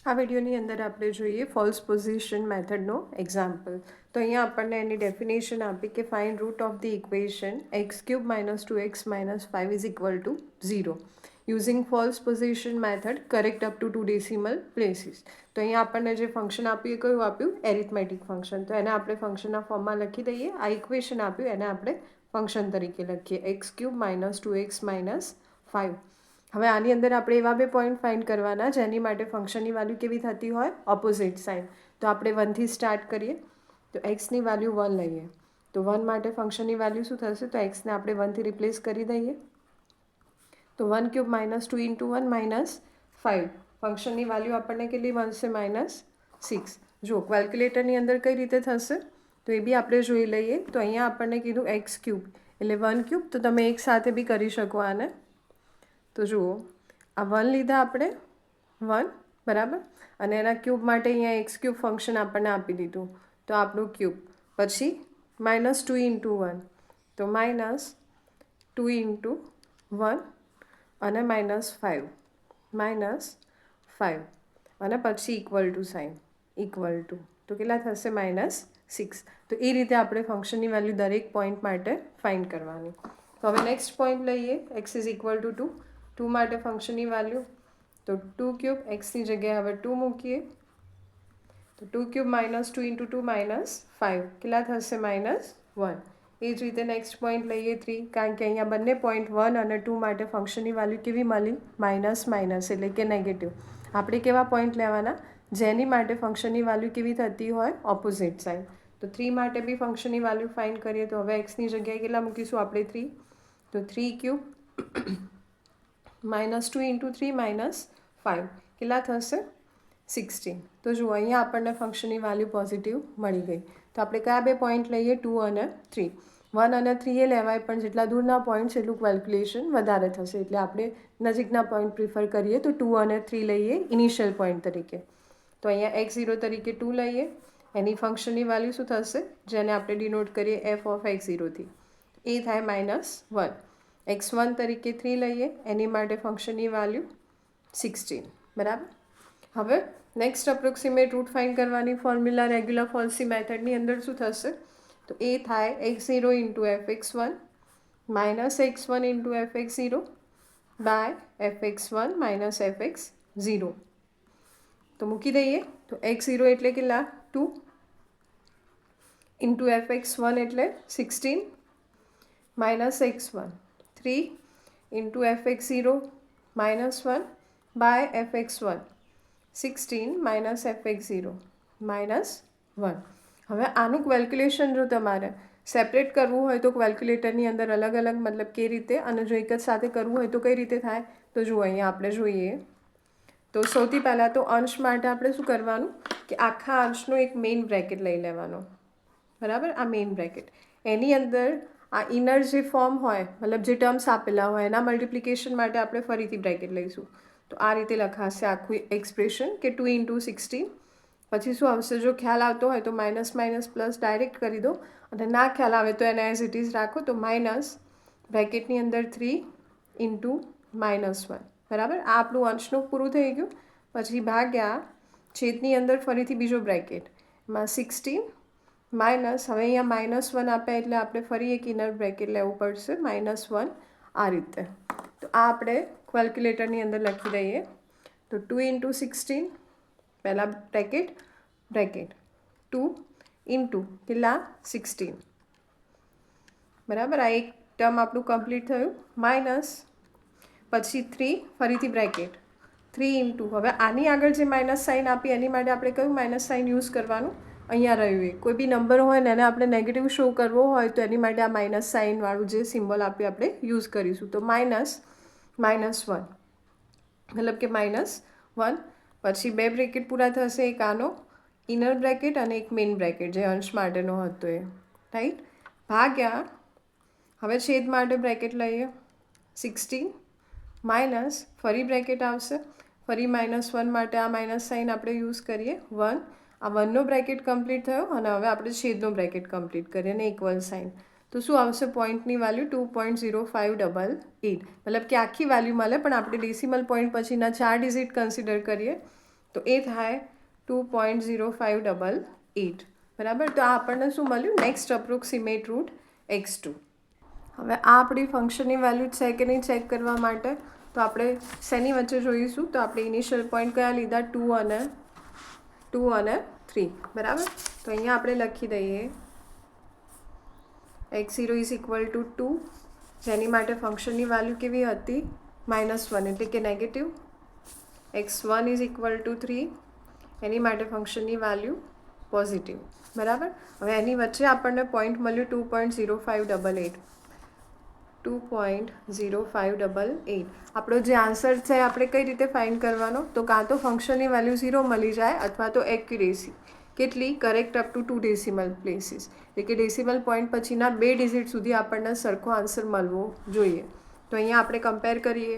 આ વિડીયોની અંદર આપણે જોઈએ ફોલ્સ પોઝિશન મેથડનો એક્ઝામ્પલ. તો અહીંયા આપણને એની ડેફિનેશન આપી કે find root of the equation x³ - 2x - 5 is equal to 0 using false position method correct up to 2 decimal places. તો અહીંયા આપણને જે ફંક્શન આપ્યું એ કયું આપ્યું? Arithmetic function. તો એને આપણે ફંક્શનના ફોર્મમાં લખી દઈએ. આ ઇક્વેશન આપ્યું એને આપણે ફંક્શન તરીકે લખીએ x³ - 2x - 5. હવે આની અંદર આપણે એવા બે પોઈન્ટ ફાઇન્ડ કરવાના જેની માટે ફંક્શનની વેલ્યુ કેવી થતી હોય? Opposite sign. તો આપણે 1થી સ્ટાર્ટ કરીએ. તો એક્સની વેલ્યુ 1 લઈએ. તો 1 માટે ફંક્શનની વેલ્યુ શું થશે? તો એક્સને આપણે 1થી રિપ્લેસ કરી દઈએ. તો 1³ - 2 × 1 - 5. ફંક્શનની વેલ્યુ આપણને કેટલી મળશે? -6. જો કેલ્ક્યુલેટરની અંદર કઈ રીતે થશે તો એ બી આપણે જોઈ લઈએ. તો અહીંયા આપણને કીધું x³ એટલે 1³ તો તમે એક સાથે બી કરી શકો આને. તો જુઓ આ 1 લીધા આપણે 1 બરાબર, અને એના ક્યુબ માટે અહીંયા x³ ફંક્શન આપણને આપી દીધું તો આપણું ક્યુબ. પછી -2 × 1 તો -2 × 1 અને -5 અને પછી equal to sign equal to તો કેટલા થશે? -6. તો એ રીતે આપણે ફંક્શનની વેલ્યુ દરેક પોઈન્ટ માટે ફાઇન્ડ કરવાની. તો હવે નેક્સ્ટ પોઈન્ટ લઈએ. x is equal to 2. 2 માટે ફંક્શનની વેલ્યુ તો 2³ એક્સની જગ્યાએ હવે 2 મૂકીએ. તો 2³ - 2 × 2 -5 કેટલા થશે? -1. એ જ રીતે નેક્સ્ટ પોઈન્ટ લઈએ 3, કારણ કે અહીંયા બંને પોઈન્ટ 1 અને 2 માટે ફંક્શનની વેલ્યુ કેવી મળી? માઇનસ એટલે કે નેગેટિવ. આપણે કેવા પોઈન્ટ લેવાના? જેની માટે ફંક્શનની વેલ્યુ કેવી થતી હોય? Opposite sign. તો 3 માટે બી ફંક્શનની વેલ્યુ ફાઇન્ડ કરીએ. તો હવે એક્સની જગ્યાએ કેટલા મૂકીશું આપણે? 3. તો 3³ -2 × 3 -5 કેટલા થશે? 16. તો જુઓ અહીંયા આપણને ફંક્શનની વેલ્યુ પોઝિટિવ મળી ગઈ. તો આપણે કયા બે પોઈન્ટ લઈએ? 2 અને 3. 1 અને 3 એ લેવાય, પણ જેટલા દૂરના પોઈન્ટ છે એટલું કેલ્ક્યુલેશન વધારે થશે, એટલે આપણે નજીકના પોઈન્ટ પ્રિફર કરીએ. તો 2 અને 3 લઈએ ઇનિશિયલ પોઈન્ટ તરીકે. તો અહીંયા x0 તરીકે 2 લઈએ. એની ફંક્શનની વેલ્યુ શું થશે? જેને આપણે ડિનોટ કરીએ f(x0)થી. એ થાય -1. x1 તરીકે 3 લઈએ. એની માટે ફંક્શનની વેલ્યુ 16 બરાબર. હવે નેક્સ્ટ અપ્રોક્સિમેટ રૂટ ફાઇન્ડ કરવાની ફોર્મ્યુલા રેગ્યુલર ફોલ્સી મેથડની અંદર શું થશે? તો એ થાય x0 × fx1 -x1 × fx0 by fx1 - fx0. તો મૂકી દઈએ. તો x0 એટલે કેટલા? 2 × fx1 એટલે 16 -x1 3 × fx0 -1 by fx1 16 -fx0 -1. હવે આનું કેલ્ક્યુલેશન જો તમારે સેપરેટ કરવું હોય તો કેલ્ક્યુલેટરની અંદર અલગ અલગ, મતલબ કઈ રીતે, અને જો એક જ સાથે કરવું હોય તો કઈ રીતે થાય? તો જુઓ અહીંયા આપણે જોઈએ. તો સૌથી પહેલાં તો અંશ માટે આપણે શું કરવાનું કે આખા અંશનો એક મેઇન બ્રેકેટ લઈ લેવાનો બરાબર. આ મેઇન બ્રેકેટ, એની અંદર આ ઇનર જે ફોર્મ હોય, મતલબ જે ટર્મ્સ આપેલા હોય એના મલ્ટિપ્લિકેશન માટે આપણે ફરીથી બ્રેકેટ લઈશું. તો આ રીતે લખાશે આખું એક્સપ્રેશન કે 2 × 16. પછી શું આવશે? જો ખ્યાલ આવતો હોય તો માઇનસ પ્લસ ડાયરેક્ટ કરી દો, અને ના ખ્યાલ આવે તો એને એઝ ઇટ ઇઝ રાખો. તો માઇનસ બ્રેકેટની અંદર 3 × -1 બરાબર. આ આપણું અંશનું પૂરું થઈ ગયું. પછી ભાગ્યા છેદની અંદર ફરીથી બીજો બ્રેકેટ, એમાં 16 માઇનસ, હવે અહીંયા -1 આપે એટલે આપણે ફરી એક ઇનર બ્રેકેટ લેવું પડશે -1. આ રીતે. તો આ આપણે કેલ્ક્યુલેટરની અંદર લખી દઈએ. તો 2 × 16 પહેલાં બ્રેકેટ 2 × કેટલા? 16 બરાબર. આ એક ટર્મ આપણું કમ્પ્લીટ થયું. માઇનસ પછી 3 ફરીથી બ્રેકેટ 3 × હવે આની આગળ જે માઇનસ સાઇન આપી એની માટે આપણે કયું માઇનસ સાઇન યુઝ કરવાનું? અહીંયા રહ્યું એ કોઈ બી નંબર હોય ને એને આપણે નેગેટિવ શો કરવો હોય તો એની માટે આ માઇનસ સાઇનવાળું જે સિમ્બોલ આપી આપણે યુઝ કરીશું. તો -1 મતલબ કે -1. પછી બે બ્રેકેટ પૂરા થશે, એક આનો ઇનર બ્રેકેટ અને એક મેઇન બ્રેકેટ જે અંશ માટેનો હતો એ, રાઈટ. ભાગ્યા હવે છેદ માટે બ્રેકેટ લઈએ 16 માઇનસ ફરી બ્રેકેટ આવશે, ફરી -1 માટે આ માઇનસ સાઇન આપણે યુઝ કરીએ 1. આ 1નો બ્રેકેટ કમ્પ્લીટ થયો અને હવે આપણે છેદનો બ્રેકેટ કમ્પ્લીટ કરીએ અને ઇક્વલ સાઇન. તો શું આવશે? પોઈન્ટની વેલ્યુ 2.0588, મતલબ કે આખી વેલ્યુ મળે, પણ આપણે ડેસિમલ પોઈન્ટ પછીના 4 ડિજિટ કન્સિડર કરીએ તો એ થાય 2.0588. બરાબર. તો આ આપણને શું મળ્યું? Next approximate root x2. હવે આ આપણી ફંક્શનની વેલ્યુ છે કે નહીં ચેક કરવા માટે તો આપણે શેની વચ્ચે જોઈશું? તો આપણે ઇનિશિયલ પોઈન્ટ કયા લીધા? 2 અને 3. બરાબર. તો અહીંયા આપણે લખી દઈએ x0 ઇઝ ઇક્વલ ટુ 2, જેની માટે ફંક્શનની વેલ્યુ કેવી હતી? -1 એટલે કે negative. x1 is equal to 3, એની માટે ફંક્શનની વેલ્યુ પોઝિટિવ. બરાબર. હવે એની વચ્ચે આપણને પોઈન્ટ મળ્યું 2.0588. 2.0588. આપણો જે આન્સર છે આપણે કઈ રીતે ફાઇન્ડ કરવાનો? તો કાં તો ફંક્શનની વેલ્યુ 0 મળી જાય અથવા તો એક્યુરેસી કેટલી? Correct up to 2 decimal places, એટલે કે ડેસિમલ પોઈન્ટ પછીના 2 ડિજિટ સુધી આપણને સરખો આન્સર મળવો જોઈએ. તો અહીંયા આપણે કમ્પેર કરીએ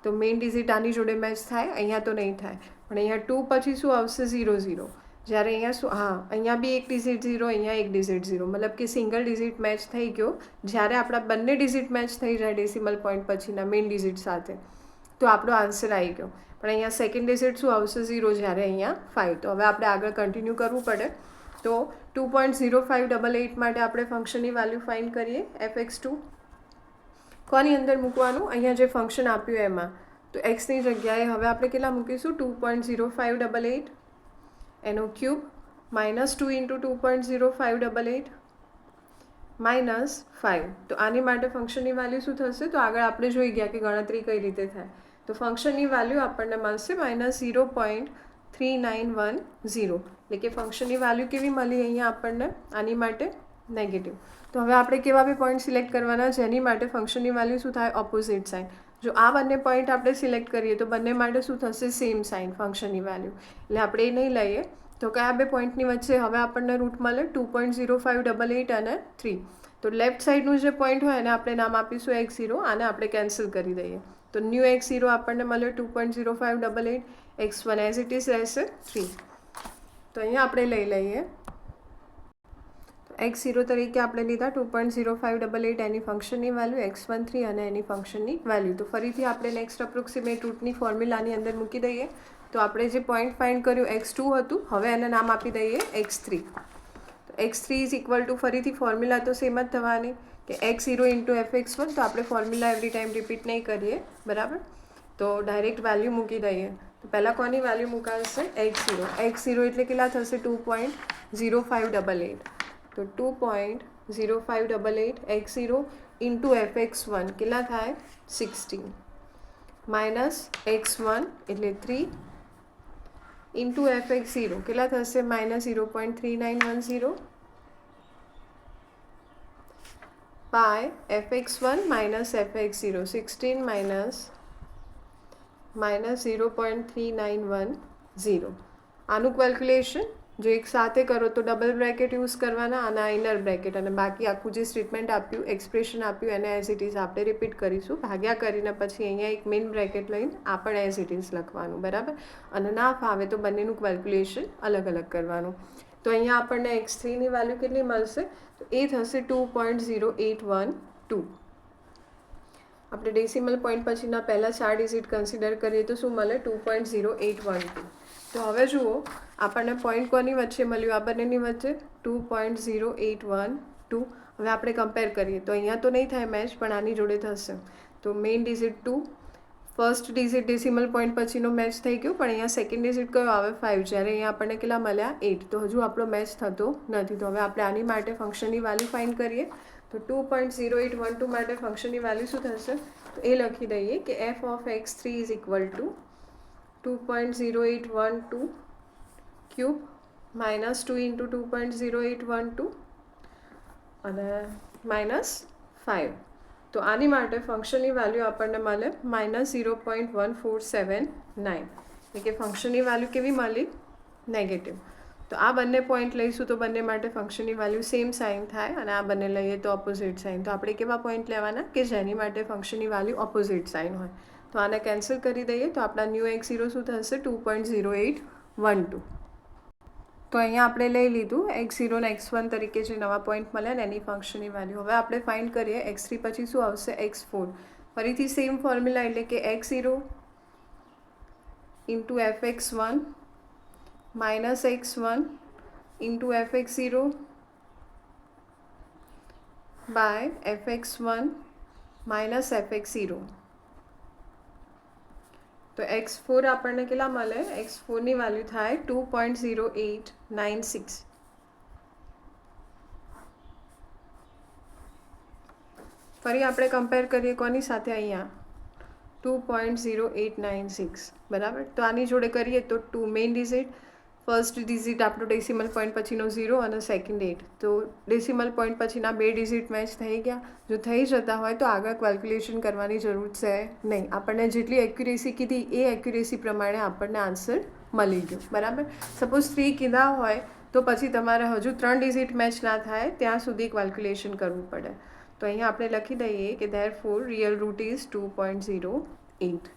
તો મેઇન ડિજિટ આની જોડે મેચ થાય, અહીંયા તો નહીં થાય. પણ અહીંયા 2 પછી શું આવશે? 0 0. જ્યારે અહીંયા શું? હા, અહીંયા બી એક ડિજિટ 0, અહીંયા એક ડિજિટ 0, મતલબ કે સિંગલ ડિજિટ મેચ થઈ ગયો. જ્યારે આપણા બંને ડિજિટ મેચ થઈ જાય ડેસિમલ પોઈન્ટ પછીના મેઇન ડિજિટ સાથે તો આપણો આન્સર આવી ગયો. પણ અહીંયા સેકન્ડ ડિજિટ શું આવશે? 0, જ્યારે અહીંયા 5. તો હવે આપણે આગળ કન્ટિન્યુ કરવું પડે. તો 2.0588 માટે આપણે ફંક્શનની વેલ્યુ ફાઇન્ડ કરીએ. fx2 કોની અંદર મૂકવાનું? અહીંયા જે ફંક્શન આપ્યું એમાં. તો એક્સની જગ્યાએ હવે આપણે કેટલા મૂકીશું? 2.0588 એનો ક્યુબ -2 ઇન્ટુ 2.0588 -5. તો આની માટે ફંક્શનની વેલ્યુ શું થશે? તો આગળ આપણે જોઈ ગયા કે ગણતરી કઈ રીતે થાય. તો ફંક્શનની વેલ્યુ આપણને મળશે -0.3910. એટલે કે ફંક્શનની વેલ્યુ કેવી મળી અહીંયા આપણને? આની માટે નેગેટિવ. તો હવે આપણે કેવા બી પોઈન્ટ સિલેક્ટ કરવાના જેની માટે ફંક્શનની વેલ્યુ શું થાય? Opposite sign. જો આ બંને પોઈન્ટ આપણે સિલેક્ટ કરીએ તો બંને માટે શું થશે? સેમ સાઇન ફંક્શનની વેલ્યુ. એટલે આપણે એ નહીં લઈએ. તો કયા બે પોઈન્ટની વચ્ચે હવે આપણને રૂટ મળે? 2.0588 અને 3. તો લેફ્ટ સાઈડનું જે પોઈન્ટ હોય એને આપણે નામ આપીશું x0, આને આપણે કેન્સલ કરી દઈએ. તો ન્યૂ x0 આપણને મળે 2.0588, x1 એઝ ઇટ ઇઝ રહેશે 3. તો અહીંયા આપણે લઈ લઈએ તો x0 તરીકે આપણે લીધા 2.0588, એની ફંક્શનની વેલ્યુ, x1 3 અને એની ફંક્શનની વેલ્યુ. તો ફરીથી આપણે નેક્સ્ટ અપ્રોક્સિમેટ રૂટની ફોર્મ્યુલાની અંદર મૂકી દઈએ. તો આપણે જે પોઈન્ટ ફાઇન્ડ કર્યું x2 હતું, હવે એને નામ આપી દઈએ x3. તો x3 ઇઝ ઇક્વલ ટુ, ફરીથી ફોર્મ્યુલા તો સેમ જ થવાની કે x0 ઇન્ટુ fx1. તો આપણે ફોર્મ્યુલા એવરી ટાઈમ રિપીટ નહીં કરીએ. બરાબર. તો ડાયરેક્ટ વેલ્યુ મૂકી દઈએ. તો પહેલાં કોની વેલ્યુ મુકાશે? x0. x0 એટલે કેટલા થશે? 2.0588. તો 2.0588 x0 ઇન્ટુ fx1 કેટલા થાય? 16 માઇનસ x1 એટલે 3 ઇન્ટુ fx0 કેટલા થશે? -0.3910 by fx1 minus fx0 16 minus -0.3910. આનું કેલ્ક્યુલેશન જો એક સાથે કરો તો ડબલ બ્રેકેટ યુઝ કરવાના અને ઇનર બ્રેકેટ, અને બાકી આખું જે સ્ટેટમેન્ટ આપ્યું, એક્સપ્રેશન આપ્યું એને એઝ ઇટ ઇઝ આપણે રિપીટ કરીશું. ભાગ્યા કરીને પછી અહીંયા એક મેઇન બ્રેકેટ લઈને આ પણ એઝ ઇટ ઇઝ લખવાનું. બરાબર. અને ના ફાવે તો બંનેનું કેલ્ક્યુલેશન અલગ અલગ કરવાનું. તો અહીંયા આપણને x3ની વેલ્યુ કેટલી મળશે? તો એ થશે 2.0812. આપણે ડેસિમલ પોઈન્ટ પછીના પહેલાં 4 ડિજિટ કન્સિડર કરીએ તો શું મળે? 2.0812. તો હવે જુઓ આપણને પોઈન્ટ કોની વચ્ચે મળ્યું? આ બંનેની વચ્ચે 2.0812. હવે આપણે કમ્પેર કરીએ તો અહીંયા તો નહીં થાય મેચ, પણ આની જોડે થશે. તો main digit 2, first digit decimal point પછીનો મેચ થઈ ગયો, પણ અહીંયા સેકન્ડ ડિજિટ કયો આવે? 5, જ્યારે અહીંયા આપણને કેટલા મળ્યા? 8. તો હજુ આપણો મેચ થતો નથી. તો હવે આપણે આની માટે ફંક્શનની વેલ્યુ ફાઇન્ડ કરીએ. તો 2.0812 માટે ફંક્શનની વેલ્યુ શું થશે? તો એ લખી દઈએ કે f of x3 is equal to 2.0812 cube -2 into 2.0812 અને -5. તો આની માટે ફંક્શનની વેલ્યુ આપણને મળે -0.1479. એટલે કે ફંક્શનની વેલ્યુ કેવી મળી? નેગેટિવ. તો આ બંને પોઈન્ટ લઈશું તો બંને માટે ફંક્શનની વેલ્યુ સેમ સાઇન થાય, અને આ બંને લઈએ તો ઓપોઝિટ સાઇન. તો આપણે કેવા પોઈન્ટ લેવાના કે જેની માટે ફંક્શનની વેલ્યુ ઓપોઝિટ સાઇન હોય. તો આને કેન્સલ કરી દઈએ તો આપણા ન્યૂ x0 શું થશે? 2.0812. તો અહીંયા આપણે લઈ લીધું x0 અને x1 તરીકે જે નવા પોઈન્ટ મળ્યા ને એની ફંક્શનની વેલ્યુ. હવે આપણે ફાઇન્ડ કરીએ x3 પછી શું આવશે? x4. ફરીથી સેમ ફોર્મ્યુલા, એટલે કે x0 into fx1 minus x1 into fx0 by fx1 minus fx0. તો x4 આપણને કેટલા મળે? x4ની વેલ્યુ થાય 2.0896. ફરી આપણે કમ્પેર કરીએ કોની સાથે? અહીંયા 2.0896 બરાબર. તો આની જોડે કરીએ તો 2 મેઇન ડિઝિટ, ફર્સ્ટ ડિઝિટ આપણો ડેસિમલ પોઈન્ટ પછીનો 0 અને સેકન્ડ 8. તો ડેસિમલ પોઈન્ટ પછીના 2 ડિઝિટ મેચ થઈ ગયા. જો થઈ જતા હોય તો આગળ કેલ્ક્યુલેશન કરવાની જરૂર છે નહીં. આપણને જેટલી એક્યુરેસી કીધી એ એક્યુરેસી પ્રમાણે આપણને આન્સર મળી ગયો બરાબર. સપોઝ 3 કીધા હોય તો પછી તમારે હજુ 3 ડિઝિટ મેચ ના થાય ત્યાં સુધી કેલ્ક્યુલેશન કરવું પડે. તો અહીંયા આપણે લખી દઈએ કે ધેરફોર રિયલ રૂટ ઇઝ 2.08.